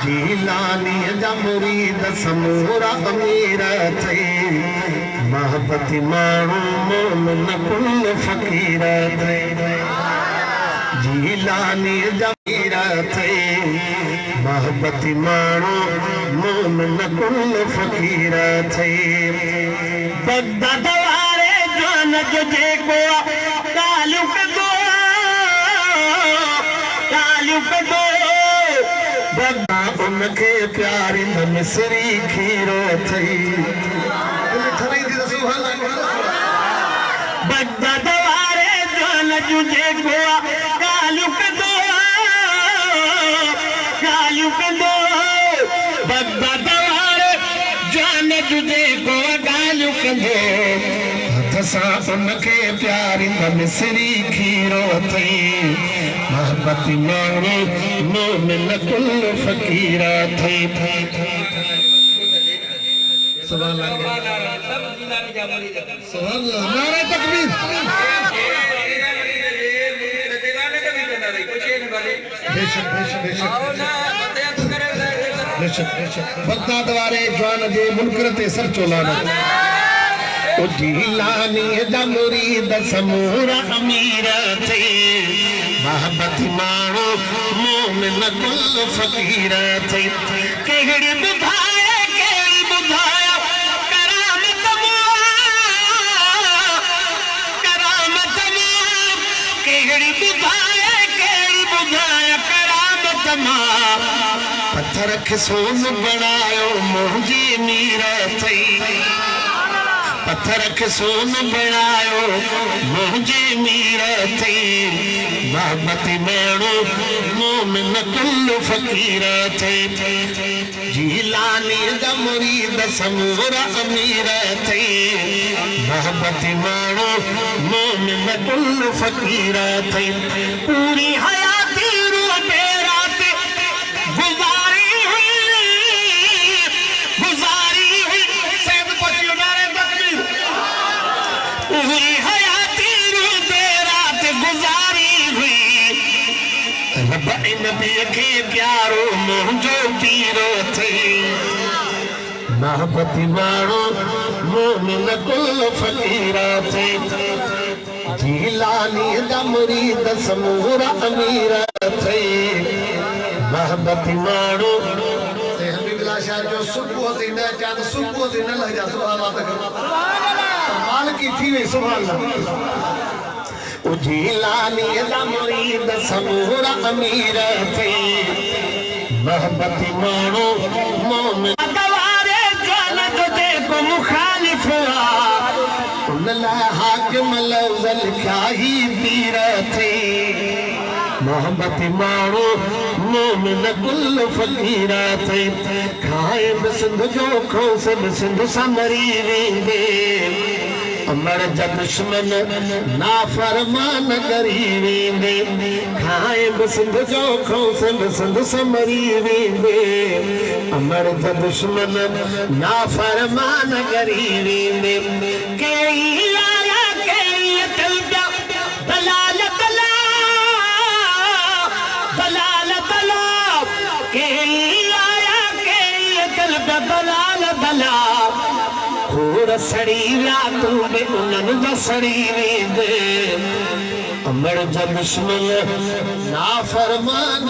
जीलानी जा मुरीद समूरा अमीर थे महबती मानू मोमिन कुल फकीर थे जीलानी जा अमीर थे महबती मानू मोमिन कुल फकीर थे बगदाद वाले जान जो जेको ताल्लुक दो बगदा उनके प्यारी मिसरी खीरो थई बगदाद वाले जान जो जेको ताल्लुक दो बगदाद वाले जान जो जेको ताल्लुक दो हथसा उनके प्यारी मिसरी खीरो थई महबती मांगे मोमिन कुल फकीर थे सुभान अल्लाह नारे तकबीर बेशक बगदाद वाले जवान जे मुनकर ते सर चोलाना ओ जीलानी दा मुरीद समूरा अमीर थे महबती मानो मोमिन कुल फकीर थे केहड़ी बुधाया करामत केहड़ी बुधाया करामत पत्थर खे सोन बनायो मुंहिंजी मीर थई पत्थर खे सोन बनायो मुंहिंजी मीर थई महबती माण्हू मोमिन कुल फकीर थे जीलानी जा मुरीद समूरा अमीर थे महबती माण्हू मोमिन कुल फकीर थे पूरी हयाती रोते रात गुजारी हुई सैयद पतियो नारे तकबीर पूरी हयाती रोते रात गुजारी हुई रब नबी के प्यारो मुंहिंजो पीरो थे महबती माण्हू मोमिन कुल फकीर थे जीलानी जा मुरीद समूरा अमीर थे महबती माण्हू हबीबुल्लाह शाह जो सुबह थी न चांद सुबह थी न लग जा सुभान अल्लाह माल की थी वे सुभान अल्लाह ओ जीलानी दा मुरीद समूरा अमीर थे महबती मानो मोमिन दवारे जान तो देखो मुखालिफ उनला हाकिम लफ्ज़ खाही पीर थे महबती मानो मोमिन कुल फकीर थे खाए सिंध जो खोस सिंध समरी वेंदे अमर जा दुश्मन नाफरमान करी वेंदे खाए सिंध जो खोस सिंध समरी वेंदे अमर जा दुश्मन नाफरमान करी वेंदे केई आया केई तलबा दलाल केई आया केई तलबा दलाल खोड़ सड़ी व्या तू बे उन्हनि जा सड़ी वेंदे अमर जा दुश्मन नाफरमान